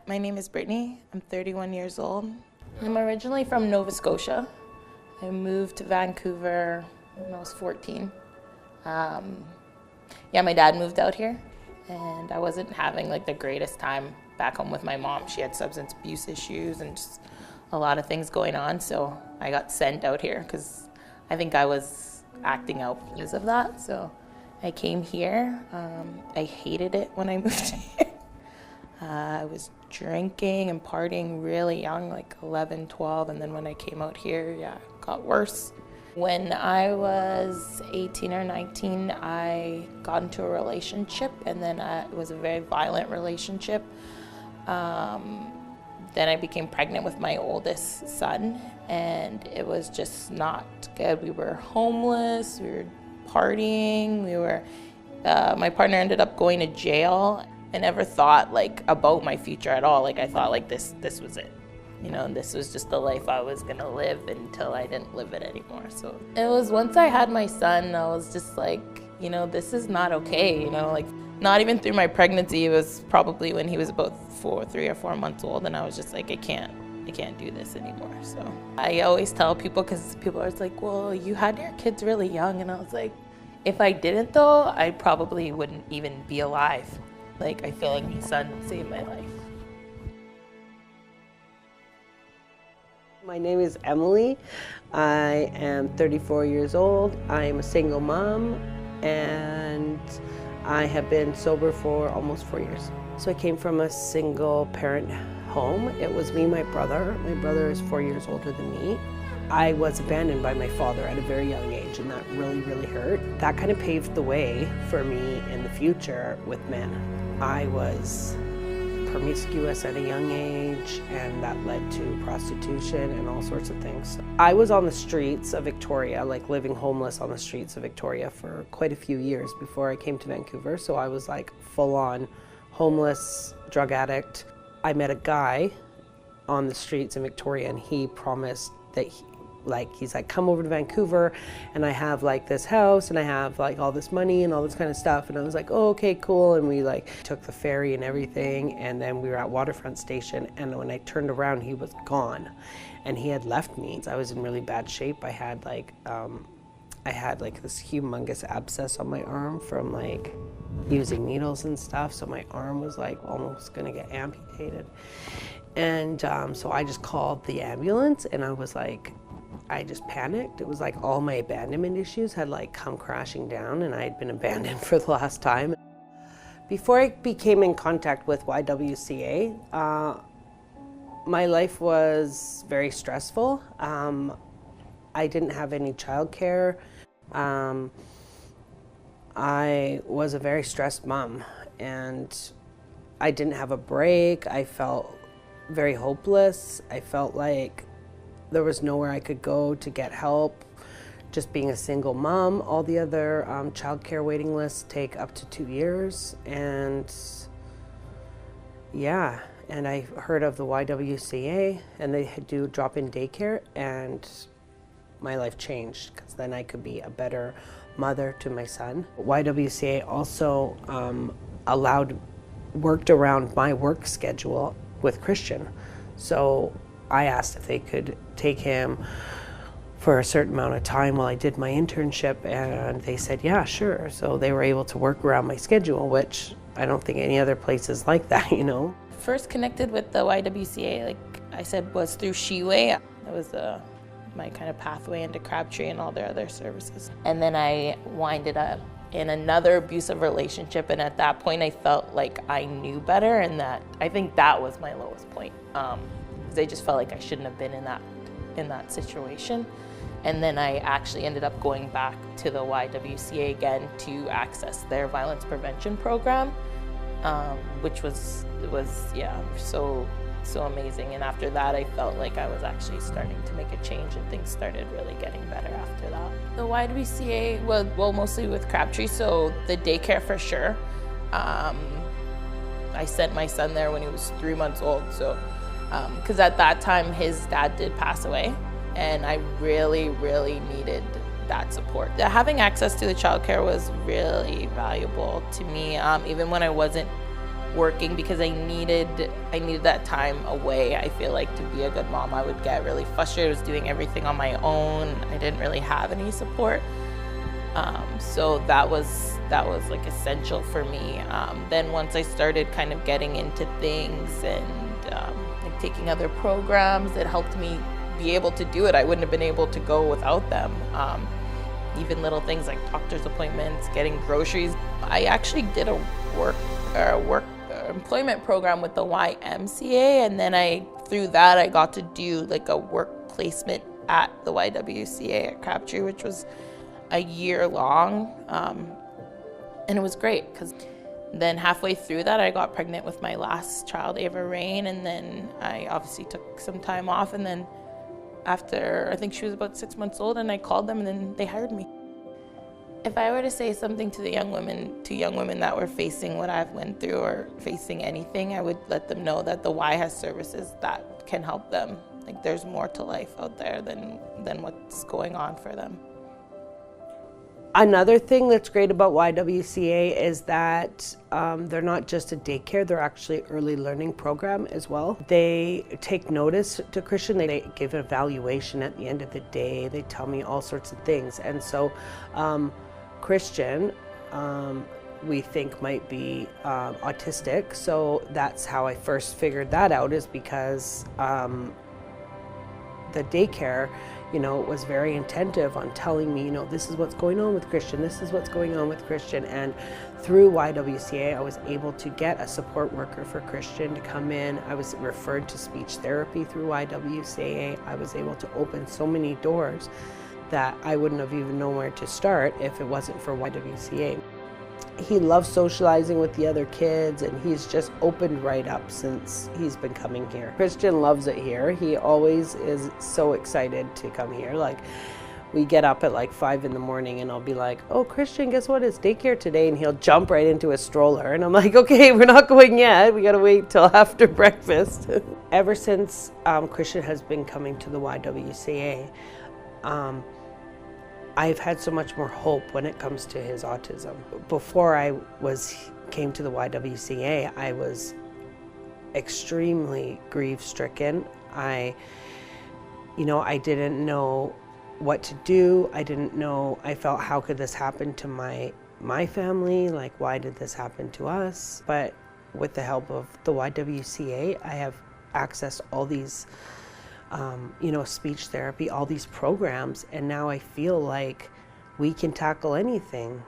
My name is Brittany. I'm 31 years old. I'm originally from Nova Scotia. I moved to Vancouver when I was 14. My dad moved out here, and I wasn't having like the greatest time back home with my mom. She had substance abuse issues and just a lot of things going on, so I got sent out here because I think I was acting out because of that. So I came here. I hated it when I moved here. I was drinking and partying really young, like 11, 12, and then when I came out here, it got worse. When I was 18 or 19, I got into a relationship, and then it was a very violent relationship. Then I became pregnant with my oldest son, and it was just not good. We were homeless, we were partying, my partner ended up going to jail. I never thought about my future at all. I thought this was it. This was just the life I was gonna live until I didn't live it anymore. So it was once I had my son, I was just this is not okay, not even through my pregnancy. It was probably when he was about 3 or 4 months old, and I was just I can't do this anymore. So I always tell people, because people are like, well, you had your kids really young, and I was like, if I didn't though, I probably wouldn't even be alive. I feel like my son saved my life. My name is Emily. I am 34 years old. I am a single mom, and I have been sober for almost 4 years. So I came from a single parent home. It was me and my brother. My brother is 4 years older than me. I was abandoned by my father at a very young age, and that really, really hurt. That kind of paved the way for me in the future with men. I was promiscuous at a young age, and that led to prostitution and all sorts of things. I was on the streets of Victoria, living homeless on the streets of Victoria for quite a few years before I came to Vancouver. So I was full-on homeless, drug addict. I met a guy on the streets in Victoria, and he promised that he's like, come over to Vancouver, and I have this house, and I have all this money and all this kind of stuff. And I was like, oh, okay, cool. And we took the ferry and everything, and then we were at Waterfront Station, and when I turned around, he was gone, and he had left me. I was in really bad shape. I had this humongous abscess on my arm from using needles and stuff, so my arm was almost gonna get amputated. And so I just called the ambulance, and I just panicked. It was all my abandonment issues had come crashing down, and I had been abandoned for the last time. Before I became in contact with YWCA, my life was very stressful. I didn't have any childcare. I was a very stressed mom, and I didn't have a break. I felt very hopeless. I felt like there was nowhere I could go to get help. Just being a single mom, all the other childcare waiting lists take up to 2 years. And and I heard of the YWCA, and they do drop-in daycare, and my life changed, because then I could be a better mother to my son. YWCA also worked around my work schedule with Christian. So I asked if they could take him for a certain amount of time while I did my internship, and they said, yeah, sure. So they were able to work around my schedule, which I don't think any other place is like that, First connected with the YWCA, like I said, was through Sheway. That was my kind of pathway into Crabtree and all their other services. And then I winded up in another abusive relationship, and at that point I felt like I knew better, and I think that was my lowest point. Because I just felt like I shouldn't have been in that situation. And then I actually ended up going back to the YWCA again to access their violence prevention program, which was so amazing. And after that, I felt like I was actually starting to make a change, and things started really getting better after that. The YWCA was, mostly with Crabtree, so the daycare for sure. I sent my son there when he was 3 months old, so because at that time his dad did pass away, and I really, really needed that support. Having access to the childcare was really valuable to me, even when I wasn't working because I needed that time away. I feel like to be a good mom, I would get really frustrated. I was doing everything on my own. I didn't really have any support. So that was like essential for me. Then once I started kind of getting into things and like taking other programs, it helped me be able to do it. I wouldn't have been able to go without them. Even little things like doctor's appointments, getting groceries. I actually did a work employment program with the YWCA, and then through that I got to do like a work placement at the YWCA at Crabtree, which was a year long, and it was great because then halfway through that I got pregnant with my last child, Ava Rain, and then I obviously took some time off, and then after I think she was about 6 months old, and I called them and then they hired me. If I were to say something to young women that were facing what I've went through or facing anything, I would let them know that the Y has services that can help them. Like there's more to life out there than what's going on for them. Another thing that's great about YWCA is that they're not just a daycare, they're actually an early learning program as well. They take notice to Christian, they give an evaluation at the end of the day, they tell me all sorts of things. And so Christian, we think might be autistic, so that's how I first figured that out, is because the daycare, was very attentive on telling me, this is what's going on with Christian, this is what's going on with Christian. And through YWCA, I was able to get a support worker for Christian to come in. I was referred to speech therapy through YWCA. I was able to open so many doors that I wouldn't have even known where to start if it wasn't for YWCA. He loves socializing with the other kids, and he's just opened right up since he's been coming here. Christian loves it here. He always is so excited to come here. Like, we get up at like 5 in the morning and I'll be like, oh, Christian, guess what? It's daycare today. And he'll jump right into a stroller. And I'm like, okay, we're not going yet. We got to wait till after breakfast. Ever since Christian has been coming to the YWCA, I've had so much more hope when it comes to his autism. Before I came to the YWCA, I was extremely grief-stricken. I didn't know what to do. I felt, how could this happen to my family? Like, why did this happen to us? But with the help of the YWCA, I have accessed all these speech therapy, all these programs, and now I feel like we can tackle anything.